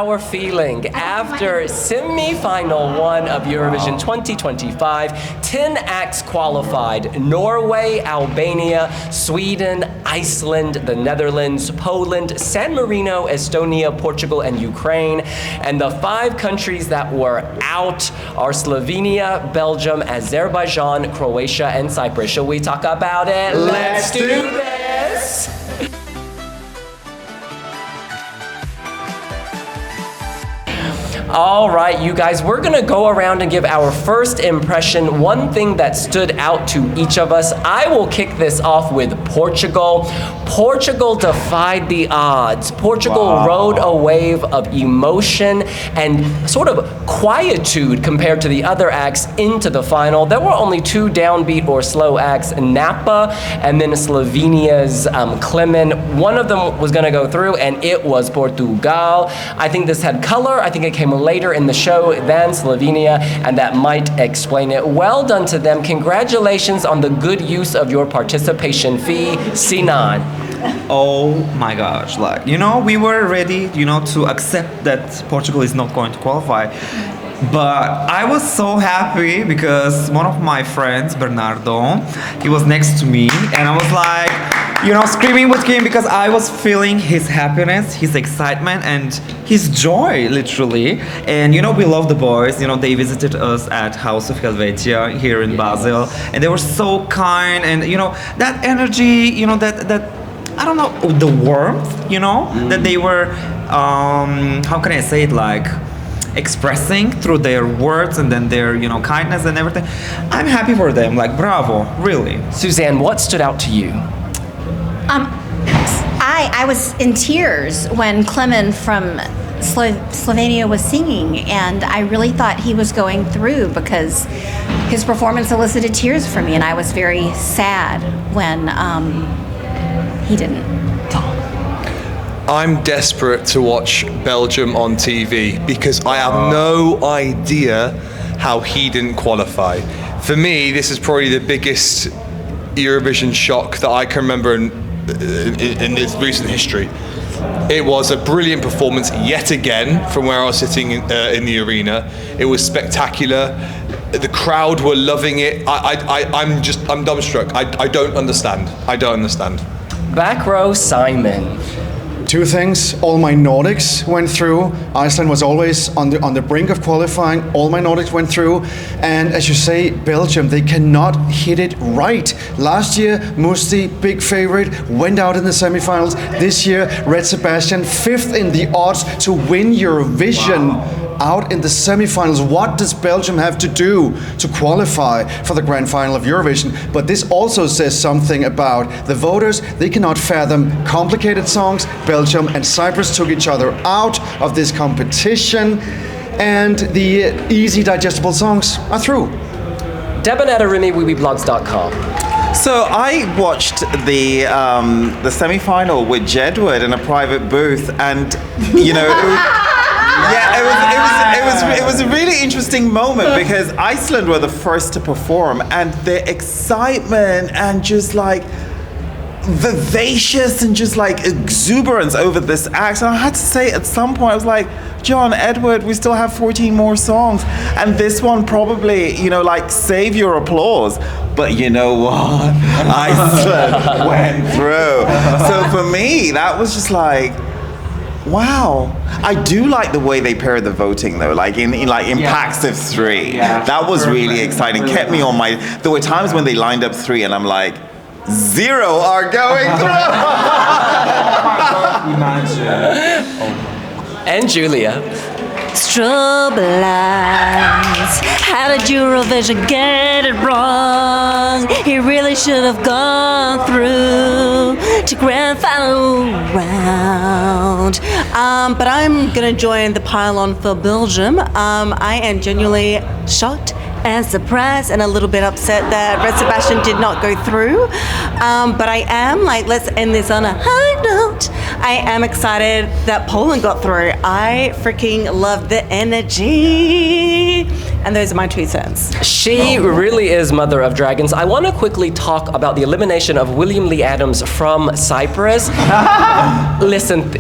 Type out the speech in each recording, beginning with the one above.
our feeling after semi-final 1 of Eurovision 2025? 10 acts qualified: Norway, Albania, Sweden, Iceland, the Netherlands, Poland, San Marino, Estonia, Portugal, and Ukraine. And the 5 countries that were out are Slovenia, Belgium, Azerbaijan, Croatia, and Cyprus. Shall we talk about it? Let's do this! All right, you guys, we're gonna go around and give our first impression, one thing that stood out to each of us. I will kick this off with Portugal. Portugal defied the odds. Portugal rode a wave of emotion and sort of quietude compared to the other acts into the final. There were only 2 downbeat or slow acts, Napa and then Slovenia's Klemen. One of them was gonna go through and it was Portugal. I think this had color. I think it came later in the show than Slovenia, and that might explain it. Well done to them. Congratulations on the good use of your participation fee, Sinan. Oh my gosh, like, we were ready, to accept that Portugal is not going to qualify. But I was so happy because one of my friends, Bernardo, he was next to me and I was like, screaming with him because I was feeling his happiness, his excitement, and his joy, literally. And we love the boys. They visited us at House of Helvetia here in Basel, and they were so kind. And that energy, that I don't know, the warmth, that they were. How can I say it? Like, expressing through their words and then their kindness and everything. I'm happy for them. Like, bravo, really. Suzanne, what stood out to you? I was in tears when Klemen from Slovenia was singing, and I really thought he was going through because his performance elicited tears from me, and I was very sad when he didn't. I'm desperate to watch Belgium on TV because I have no idea how he didn't qualify. For me, this is probably the biggest Eurovision shock that I can remember in its recent history. It was a brilliant performance yet again from where I was sitting in the arena. It was spectacular. The crowd were loving it. I'm dumbstruck. I don't understand. Back row, Simon. 2 things. All my Nordics went through. Iceland was always on the brink of qualifying. All my Nordics went through. And as you say, Belgium, they cannot hit it right. Last year, Musti, big favorite, went out in the semifinals. This year, Red Sebastian, 5th in the odds to win Eurovision. Out in the semifinals. What does Belgium have to do to qualify for the grand final of Eurovision? But this also says something about the voters. They cannot fathom complicated songs. Belgium and Cyprus took each other out of this competition, and the easy digestible songs are through. Debonatta Remy, wiwibloggs.com. So I watched the semi-final with Jedward in a private booth, and it was a really interesting moment because Iceland were the first to perform, and the excitement and just like vivacious and just like exuberance over this act. And I had to say at some point, I was like, John, Edward, we still have 14 more songs, and this one probably, save your applause. But you know what? Iceland went through. So for me, that was just like, wow. I do like the way they paired the voting though, in packs of 3. Yeah. That was really exciting. Kept me on my. There were times when they lined up 3 and I'm like, 0 are going through. And Julia. Strobe lights. How did Eurovision get it wrong? He really should have gone through to grand final round. But I'm gonna join the pile-on for Belgium. I am genuinely shocked and surprised and a little bit upset that Red Sebastian did not go through. But I am let's end this on a high note. I am excited that Poland got through. I freaking love the energy. And those are my 2 cents. She really is Mother of Dragons. I want to quickly talk about the elimination of William Lee Adams from Cyprus. Listen,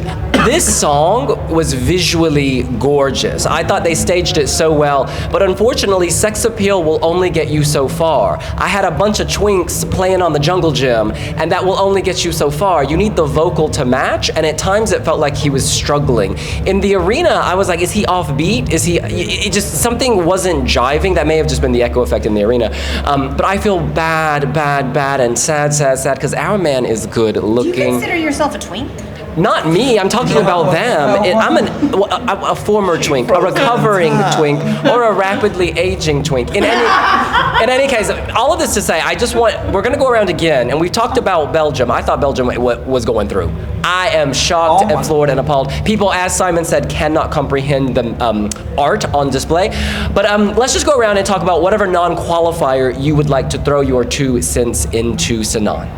this song was visually gorgeous. I thought they staged it so well, but unfortunately, sex appeal will only get you so far. I had a bunch of twinks playing on the jungle gym, and that will only get you so far. You need the vocal to match, and at times it felt like he was struggling. In the arena, I was like, is he off beat? It just, something wasn't jiving. That may have just been the echo effect in the arena. But I feel bad, and sad, because our man is good looking. Do you consider yourself a twink? Not me, I'm talking about them. I'm a former twink, a recovering twink, or a rapidly aging twink. In any case, all of this to say, we're gonna go around again, and we've talked about Belgium. I thought Belgium was going through. I am shocked and floored and appalled. People, as Simon said, cannot comprehend the art on display. But let's just go around and talk about whatever non-qualifier you would like to throw your 2 cents into, Sinan.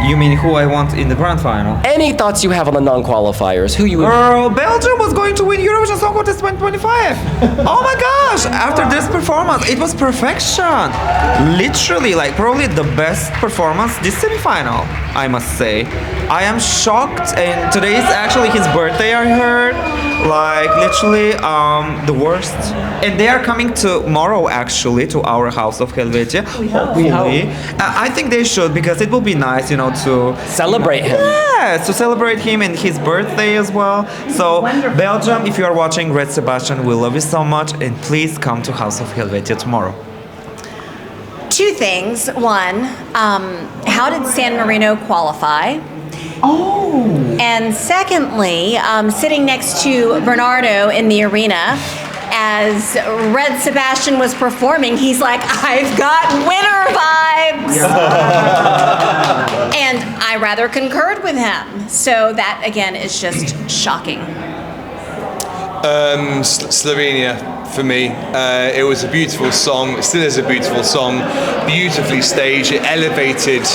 You mean who I want in the grand final? Any thoughts you have on the non-qualifiers? Who you would... Girl, Belgium was going to win Eurovision Song Contest 2025. Oh my gosh, after this performance, it was perfection. Literally, like probably the best performance this semi-final, I must say. I am shocked, and today is actually his birthday, I heard. Like literally the worst. And they are coming tomorrow actually to our house of Helvetia. Hopefully. I think they should, because it will be nice, you know, to celebrate him. Yes, to celebrate him and his birthday as well. So Belgium, if you are watching, Red Sebastian, we love you so much, and please come to House of Helvetia tomorrow. 2 things. One, how did San Marino qualify? Oh. And secondly, sitting next to Bernardo in the arena, as Red Sebastian was performing, he's like, I've got winner vibes. And I rather concurred with him. So that, again, is just shocking. Slovenia for me. It was a beautiful song. It still is a beautiful song. Beautifully staged. It elevated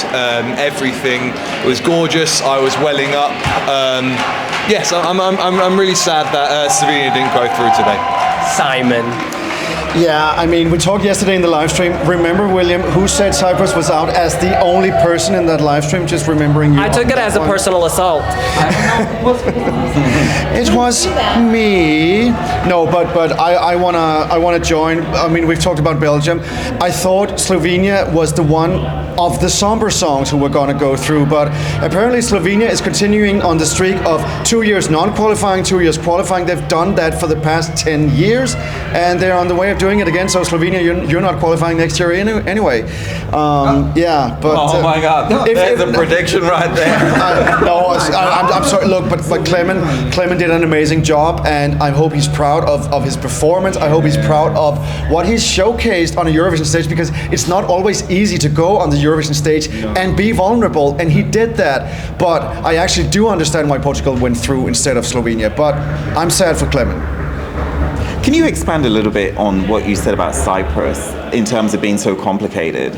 everything. It was gorgeous. I was welling up. Yes, I'm really sad that Slovenia didn't go through today. Simon. Yeah, I mean, we talked yesterday in the live stream. Remember, William, who said Cyprus was out as the only person in that live stream? Just remembering you. I took it as a personal assault. It was me. No, but I wanna join. I mean, we've talked about Belgium. I thought Slovenia was the one of the somber songs who were gonna go through, but apparently Slovenia is continuing on the streak of 2 years non-qualifying, 2 years qualifying. They've done that for the past 10 years, and they're on the way of doing it again. So Slovenia, you're not qualifying next year anyway. Yeah, but oh my God, there's a prediction right there. I'm sorry. Look, but Clement did an amazing job, and I hope he's proud of his performance. I hope he's proud of what he's showcased on a Eurovision stage, because it's not always easy to go on the Eurovision stage and be vulnerable, and he did that. But I actually do understand why Portugal went through instead of Slovenia. But I'm sad for Clement. Can you expand a little bit on what you said about Cyprus in terms of being so complicated?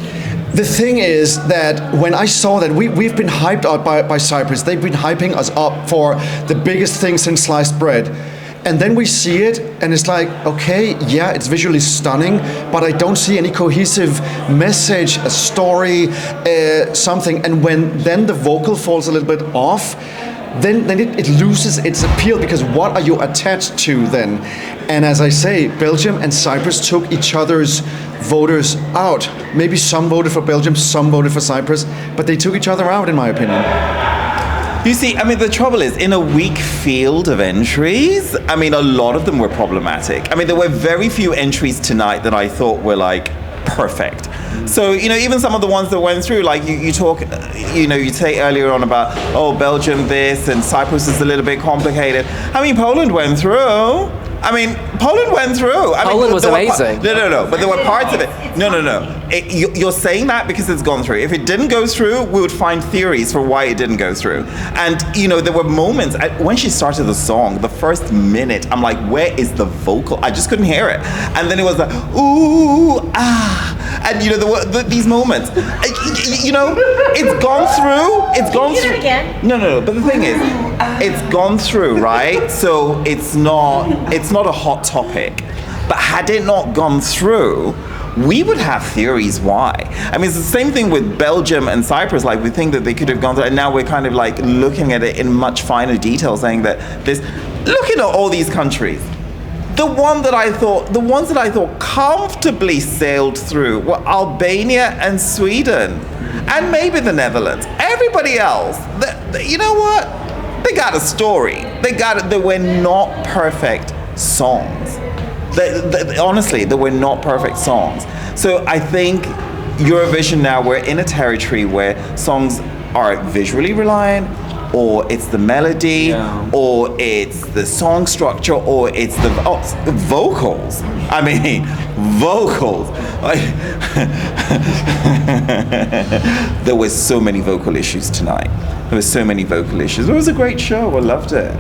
The thing is that when I saw that, we've been hyped up by Cyprus. They've been hyping us up for the biggest thing since sliced bread. And then we see it, and it's like, okay, yeah, it's visually stunning, but I don't see any cohesive message, a story, something. And when then the vocal falls a little bit off, then it loses its appeal, because what are you attached to then? And as I say, Belgium and Cyprus took each other's voters out. Maybe some voted for Belgium, some voted for Cyprus, but they took each other out, in my opinion. You see, I mean, the trouble is, in a weak field of entries, I mean, a lot of them were problematic. I mean, there were very few entries tonight that I thought were, like, perfect. So, you know, even some of the ones that went through, like you talk, you know, you say earlier on about, oh, Belgium this and Cyprus is a little bit complicated. I mean, Poland went through. Poland was amazing. No. But there were parts of it. No. You're saying that because it's gone through. If it didn't go through, we would find theories for why it didn't go through. And, you know, there were moments, when she started the song, the first minute, I'm like, where is the vocal? I just couldn't hear it. And then it was like, ooh, ah. And, you know, there were these moments. You know, it's gone through. It's gone through. It again? No. But the thing is, it's gone through, right? So it's not a hot topic. But had it not gone through, we would have theories why. I mean, it's the same thing with Belgium and Cyprus. Like, we think that they could have gone through, and now we're kind of like looking at it in much finer detail, saying that looking at all these countries, the ones that I thought comfortably sailed through were Albania and Sweden, and maybe the Netherlands. Everybody else, you know what? They got a story. They were not perfect songs. Honestly, they were not perfect songs. So I think Eurovision now, we're in a territory where songs are visually reliant, or it's the melody, or it's the song structure, or it's the vocals. I mean, vocals. There were so many vocal issues tonight. There were so many vocal issues. It was a great show. I loved it.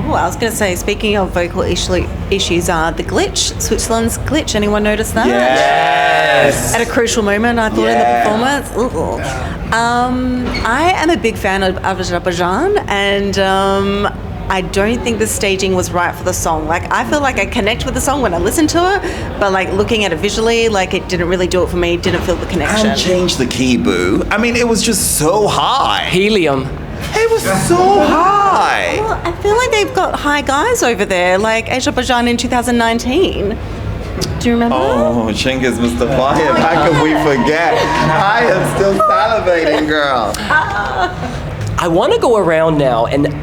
Oh, I was going to say, speaking of vocal issues, the glitch, Switzerland's glitch. Anyone notice that? Yes. At a crucial moment, I thought, in the performance. Ooh. I am a big fan of Azerbaijan, and I don't think the staging was right for the song. Like, I feel like I connect with the song when I listen to it, but like looking at it visually, like it didn't really do it for me. Didn't feel the connection. And change the key, boo. I mean, it was just so high. Helium. It was so high. Well, I feel like they've got high guys over there, like Azerbaijan in 2019. Do you remember? Oh, Chingiz Mustafa, how could we forget? I am still salivating, girl. I want to go around now and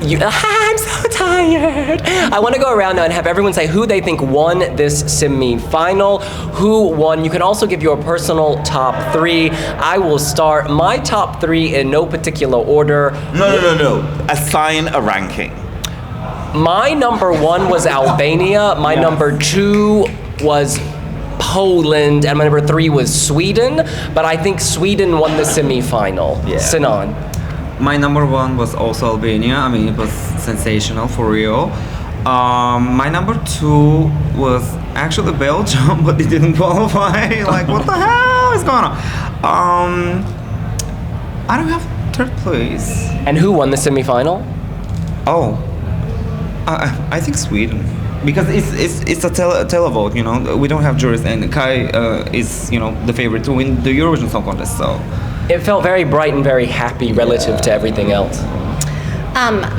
I'm so tired. I want to go around now and have everyone say who they think won this semi-final, who won. You can also give your personal top three. I will start my top three in no particular order. No. Assign a ranking. My number one was Albania. My number two was Poland, and my number three was Sweden. But I think Sweden won the semi-final. Yeah. Sinan. My number one was also Albania. I mean, it was sensational for real. My number two was actually Belgium, but it didn't qualify. Like, what the hell is going on? I don't have third place. And who won the semi-final? Oh, I think Sweden. Because it's a televote, you know. We don't have jurors, and Kai is, you know, the favorite to win the Eurovision Song Contest, so. It felt very bright and very happy relative to everything else.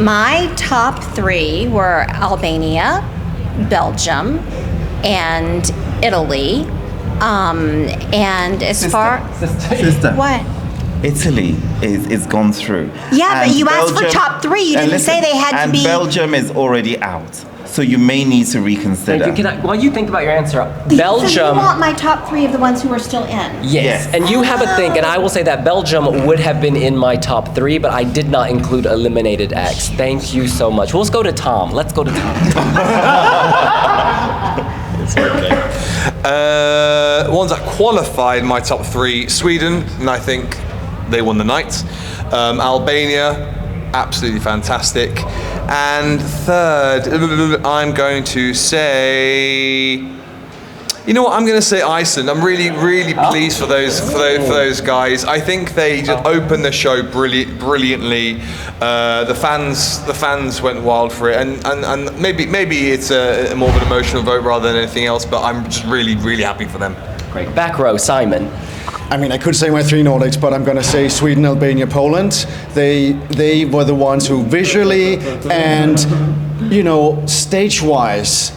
My top three were Albania, Belgium, and Italy. And as far Sister. what? Italy is gone through. Yeah, And but you asked for top three. You didn't say they had to be. And Belgium is already out, so you may need to reconsider. Thank you. While you think about your answer, So Belgium. you want my top three of the ones who are still in? Yes, and you have a think, and I will say that Belgium would have been in my top three, but I did not include eliminated acts. Thank you so much. Let's go to Tom. Let's go to Tom. It's okay. Ones that qualified my top three: Sweden, and I think they won the night. Albania, absolutely fantastic. And third, I'm going to say, you know what? I'm going to say Iceland. I'm really pleased for those guys. I think they just opened the show brilliantly. The fans went wild for it, and maybe it's a more of an emotional vote rather than anything else. But I'm just really happy for them. Great. Back row, Simon. I mean, I could say my three Nordics, but I'm going to say Sweden, Albania, Poland. They were the ones who visually and, you know, stage-wise,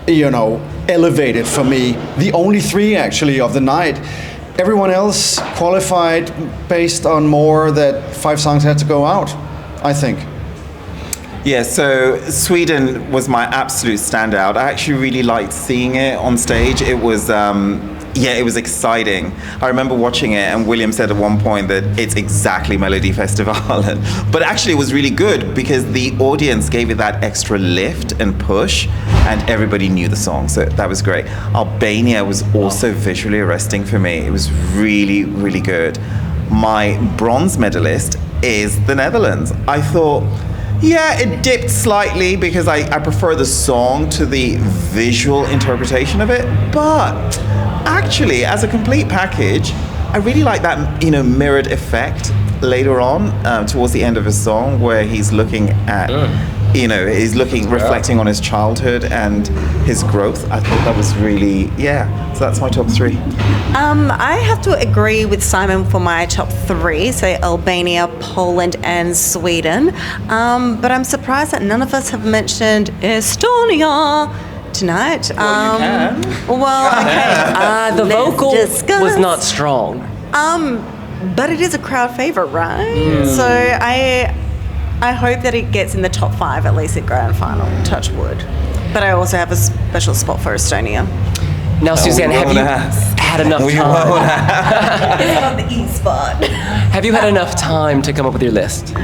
you know, elevated for me. The only three, actually, of the night. Everyone else qualified based on more that 5 songs had to go out, I think. Yeah, so Sweden was my absolute standout. I actually really liked seeing it on stage. It was, it was exciting. I remember watching it, and William said at one point that it's exactly Melody Festival. But actually it was really good because the audience gave it that extra lift and push, and everybody knew the song, so that was great. Albania was also visually arresting for me. It was really good. My bronze medalist is the Netherlands. I thought, yeah, it dipped slightly because I prefer the song to the visual interpretation of it, but actually, as a complete package, I really like that, you know, mirrored effect later on towards the end of his song where he's looking at you know, he's reflecting on his childhood and his growth. I thought that was really, so that's my top 3. I have to agree with Simon for my top 3, so Albania, Poland, and Sweden. But I'm surprised that none of us have mentioned Estonia tonight. Well, you can. Well, okay. The vocal discuss. was not strong. But it is a crowd favorite, right? So I hope that it gets in the top 5 at least at grand final. Touch wood. But I also have a special spot for Estonia. Now, Suzanne, have you had enough time? It's on the E spot. Have you had enough time to come up with your list?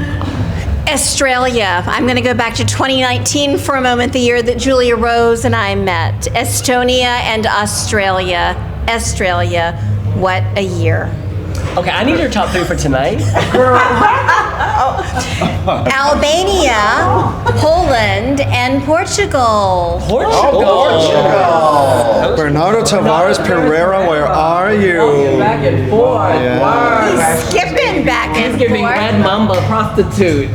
Australia. I'm going to go back to 2019 for a moment, the year that Julia Rose and I met. Estonia and Australia. Australia, what a year. Okay, I need your top 3 for tonight. Albania, Poland, and Portugal. Portugal. Bernardo Tavares Pereira, where are you? Back and forth. He's skipping back and He's giving forth. Red Mamba prostitute.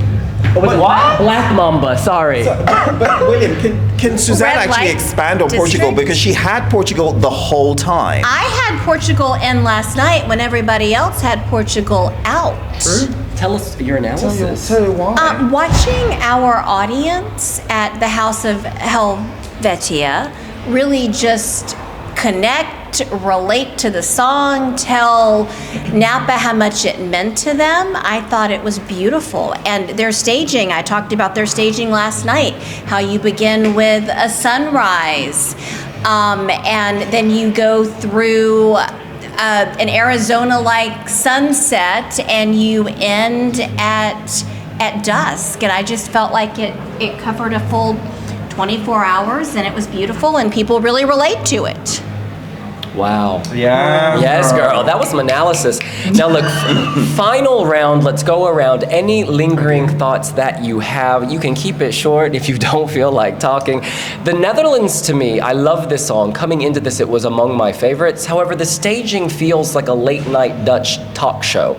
What? Black Mamba, sorry. But William, can Suzanne Red actually light expand on district? Portugal, because she had Portugal the whole time? I had Portugal in last night when everybody else had Portugal out. Tell us your analysis. Tell you why. Watching our audience at the House of Helvetia really just connect, relate to the song, tell Napa how much it meant to them. I thought it was beautiful. And their staging, I talked about their staging last night, how you begin with a sunrise, and then you go through an Arizona-like sunset, and you end at dusk. And I just felt like it covered a full 24 hours, and it was beautiful, and people really relate to it. Wow. Yeah. Yes, girl. That was some analysis. Now, look, final round. Let's go around. Any lingering thoughts that you have? You can keep it short if you don't feel like talking. The Netherlands, to me, I love this song. Coming into this, it was among my favorites. However, the staging feels like a late-night Dutch talk show.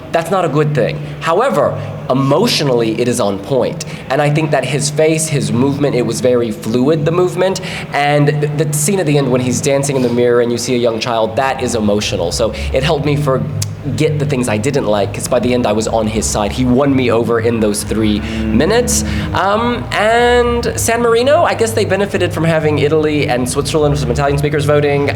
That's not a good thing. However, emotionally, it is on point. And I think that his face, his movement, it was very fluid, the movement. And the scene at the end when he's dancing in the mirror and you see a young child, that is emotional. So it helped me forget the things I didn't like, because by the end I was on his side. He won me over in those 3 minutes. And San Marino, I guess they benefited from having Italy and Switzerland with some Italian speakers voting.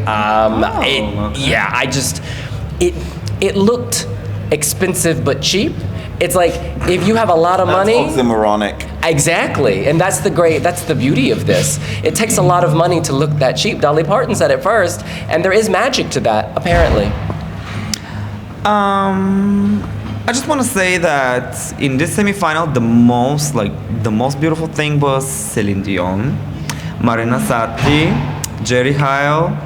It looked expensive but cheap. It's like, if you have a lot of money... That's oxymoronic. Exactly, and that's the beauty of this. It takes a lot of money to look that cheap. Dolly Parton said it first, and there is magic to that, apparently. I just want to say that in this semifinal, the most beautiful thing was Celine Dion, Marina Satti, Jerry Heil,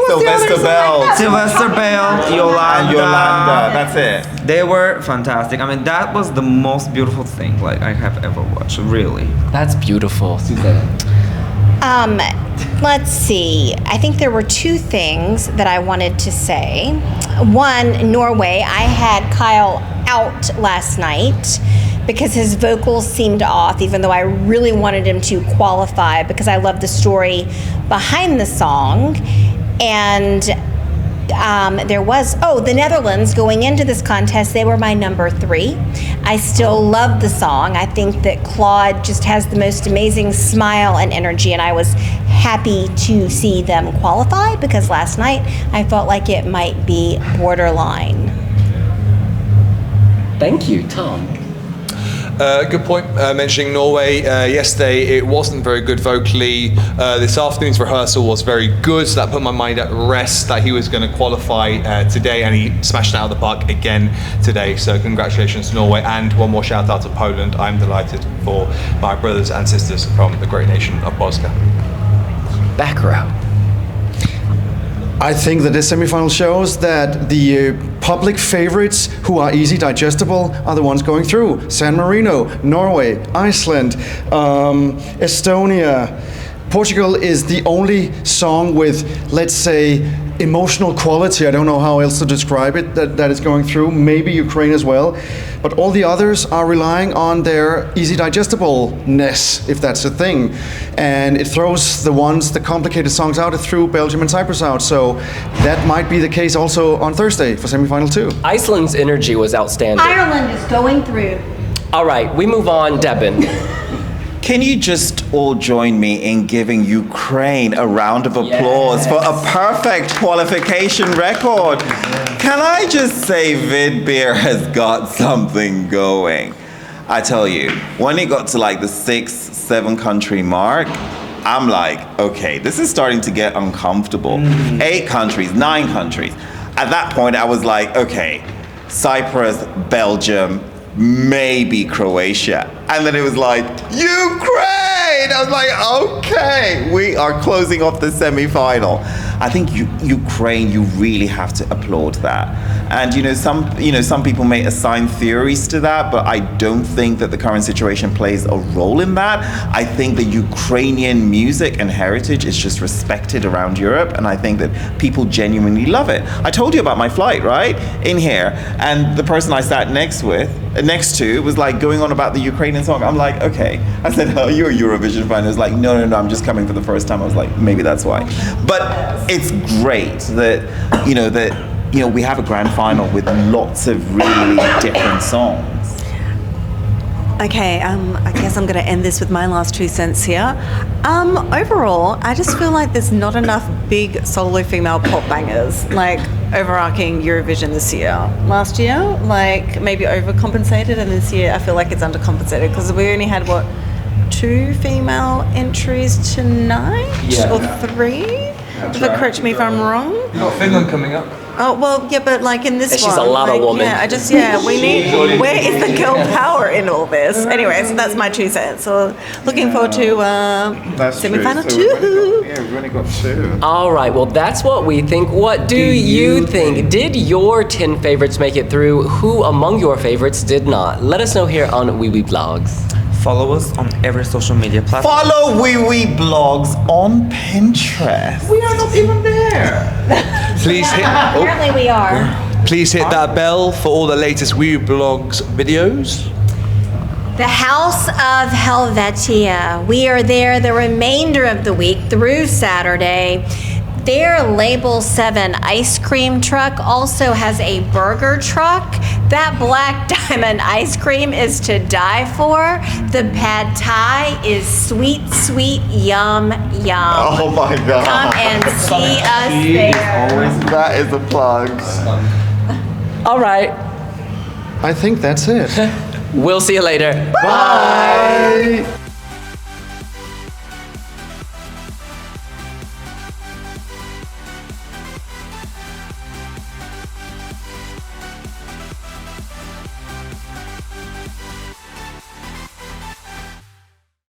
Sylvester Bell, Yolanda. That's it. They were fantastic. I mean, that was the most beautiful thing I have ever watched, really. That's beautiful, Suzanne. Let's see. I think there were 2 things that I wanted to say. One, Norway. I had Kyle out last night because his vocals seemed off, even though I really wanted him to qualify because I love the story behind the song. And there was, the Netherlands going into this contest, they were my number 3. I still love the song. I think that Claude just has the most amazing smile and energy, and I was happy to see them qualify because last night I felt like it might be borderline. Thank you, Tom. Good point. Mentioning Norway, yesterday it wasn't very good vocally. This afternoon's rehearsal was very good, so that put my mind at rest that he was going to qualify today, and he smashed it out of the park again today. So congratulations to Norway, and one more shout out to Poland. I'm delighted for my brothers and sisters from the great nation of Polska. Back row. I think that this semifinal shows that the public favorites who are easy digestible are the ones going through. San Marino, Norway, Iceland, Estonia, Portugal is the only song with, let's say, emotional quality. I don't know how else to describe it, that is going through. Maybe Ukraine as well. But all the others are relying on their easy digestibleness, if that's a thing. And it throws the complicated songs out. It threw Belgium and Cyprus out. So that might be the case also on Thursday for semi-final 2. Iceland's energy was outstanding. Ireland is going through. All right, we move on. Devin. Can you just all join me in giving Ukraine a round of applause for a perfect qualification record? Can I just say Vidbeer has got something going? I tell you, when it got to like the 6-7 country mark, I'm like, okay, this is starting to get uncomfortable. 8 countries, 9 countries. At that point, I was like, okay, Cyprus, Belgium, maybe Croatia. And then it was like, Ukraine! I was like, okay, we are closing off the semi-final. I think Ukraine, you really have to applaud that. And some people may assign theories to that, but I don't think that the current situation plays a role in that. I think the Ukrainian music and heritage is just respected around Europe, and I think that people genuinely love it. I told you about my flight, right? In here, and the person I sat next to was like going on about the Ukrainian song. I'm like, okay. I said, oh, you're a Eurovision fan. He was like, no, I'm just coming for the first time. I was like, maybe that's why. But it's great that we have a grand final with lots of really different songs. Okay, I guess I'm going to end this with my last 2 cents here. Overall, I just feel like there's not enough big solo female pop bangers, like overarching Eurovision this year. Last year, like maybe overcompensated, and this year I feel like it's undercompensated because we only had, 2 female entries tonight? Yeah. Or 3? But correct me if I'm wrong. You've got Finland coming up. Oh, well, yeah, but like in this She's one. a lot of woman. Yeah, we need, where is the girl power in all this? Anyway, so that's my 2 cents. So looking forward to semi-final 2. We've only got 2. All right, well, that's what we think. What do you think? Did your 10 favorites make it through? Who among your favorites did not? Let us know here on wiwibloggs. Follow us on every social media platform. Follow wiwibloggs on Pinterest. We are not even there. Please hit. Apparently we are. Please hit that bell for all the latest wiwibloggs videos. The House of Helvetia. We are there the remainder of the week through Saturday. Their Label 7 ice cream truck also has a burger truck. That Black Diamond ice cream is to die for. The pad thai is sweet, sweet, yum, yum. Oh my God. Come and see us there. That is a plug. All right, I think that's it. we'll see you later. Bye.